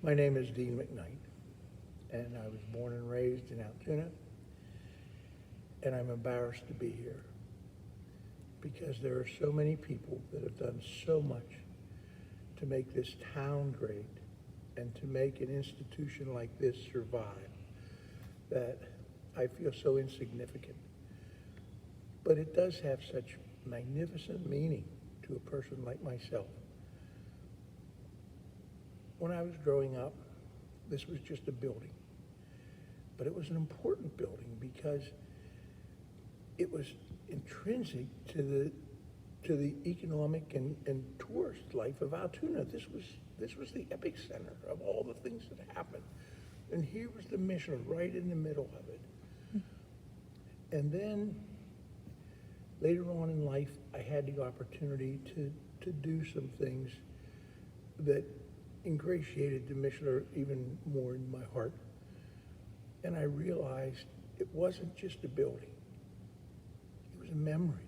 My name is Dean McKnight, and I was born and raised in Altoona, and I'm embarrassed to be here because there are so many people that have done so much to make this town great and to make an institution like this survive that I feel so insignificant. But it does have such magnificent meaning to a person like myself. When I was growing up, this was just a building, but it was an important building because it was intrinsic to the economic and tourist life of Altoona. This was the epicenter of all the things that happened. And here was the Mishler right in the middle of it. And then later on in life, I had the opportunity to do some things that ingratiated the Mishler even more in my heart. And I realized it wasn't just a building. It was a memory.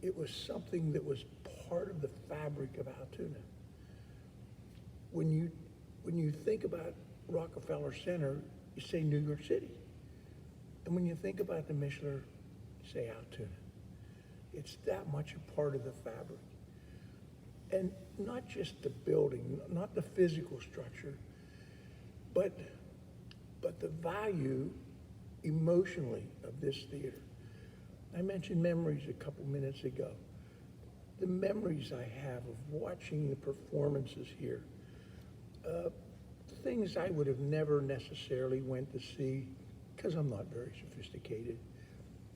It was something that was part of the fabric of Altoona. When you think about Rockefeller Center, you say New York City. And when you think about the Mishler, you say Altoona. It's that much a part of the fabric. And not just the building, not the physical structure, but the value emotionally of this theater. I mentioned memories a couple minutes ago. The memories I have of watching the performances here, things I would have never necessarily went to see because I'm not very sophisticated,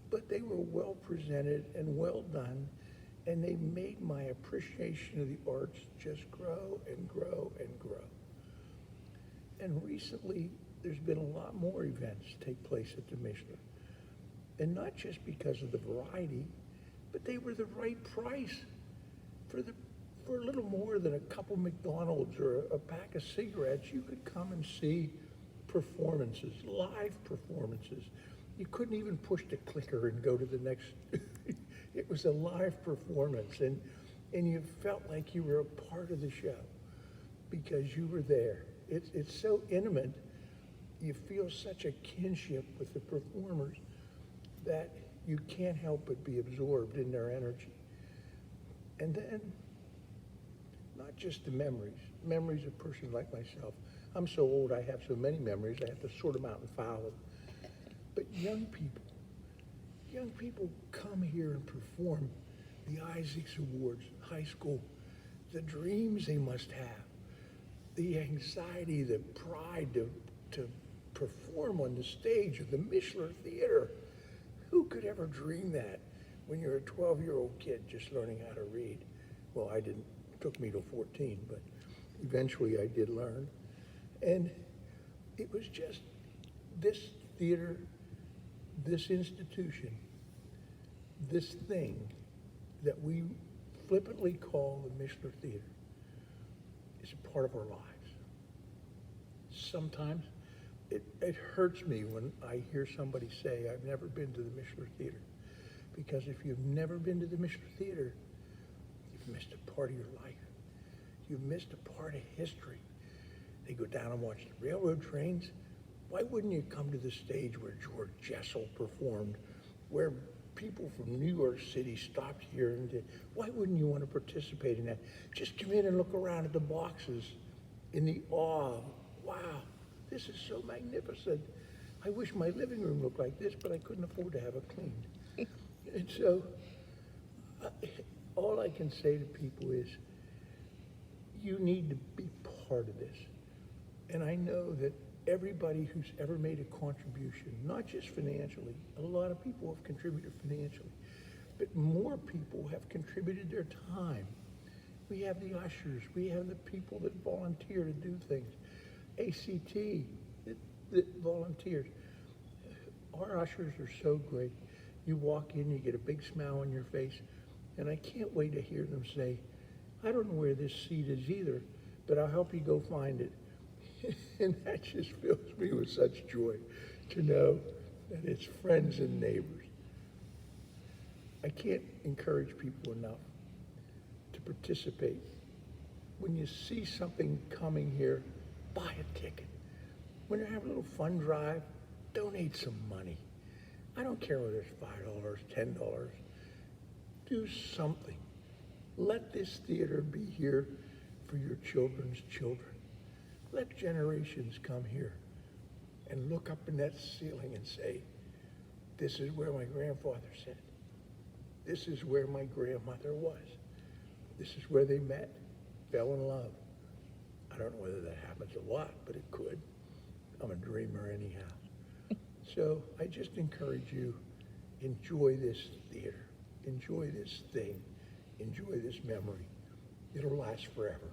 but they were well presented and well done, and they made my appreciation of the arts just grow and grow and grow. And recently, there's been a lot more events take place at the Mishler. And not just because of the variety, but they were the right price. For a little more than a couple McDonald's or a pack of cigarettes, you could come and see performances, live performances. You couldn't even push the clicker and go to the next. It was a live performance, and you felt like you were a part of the show because you were there. It's so intimate. You feel such a kinship with the performers that you can't help but be absorbed in their energy. And then, not just the memories of a person like myself. I'm so old, I have so many memories, I have to sort them out and file them. But young people come here and perform the Isaacs Awards, high school, the dreams they must have, the anxiety, the pride to perform on the stage of the Mishler Theatre. Who could ever dream that when you're a 12-year-old kid just learning how to read? Well, I didn't. It took me to 14, but eventually I did learn. And it was just this theater, this institution, this thing that we flippantly call the Mishler Theatre is a part of our lives. Sometimes it hurts me when I hear somebody say, I've never been to the Mishler Theatre. Because if you've never been to the Mishler Theatre, you've missed a part of your life. You've missed a part of history. They go down and watch the railroad trains. Why wouldn't you come to the stage where George Jessel performed, where people from New York City stopped here and did? Why wouldn't you want to participate in that? Just come in and look around at the boxes in the awe. Wow, this is so magnificent. I wish my living room looked like this, but I couldn't afford to have it cleaned. And so, all I can say to people is, you need to be part of this. And I know that everybody who's ever made a contribution, not just financially, a lot of people have contributed financially, but more people have contributed their time. We have the ushers, we have the people that volunteer to do things. ACT that volunteers. Our ushers are so great. You walk in, you get a big smile on your face, and I can't wait to hear them say, I don't know where this seat is either, but I'll help you go find it. And that just fills me with such joy to know that it's friends and neighbors. I can't encourage people enough to participate. When you see something coming here, buy a ticket. When you're having a little fun drive, donate some money. I don't care whether it's $5, $10. Do something. Let this theater be here for your children's children. Let generations come here and look up in that ceiling and say, this is where my grandfather sat. This is where my grandmother was. This is where they met, fell in love. I don't know whether that happens a lot, but it could. I'm a dreamer anyhow. So I just encourage you, enjoy this theater. Enjoy this thing. Enjoy this memory. It'll last forever.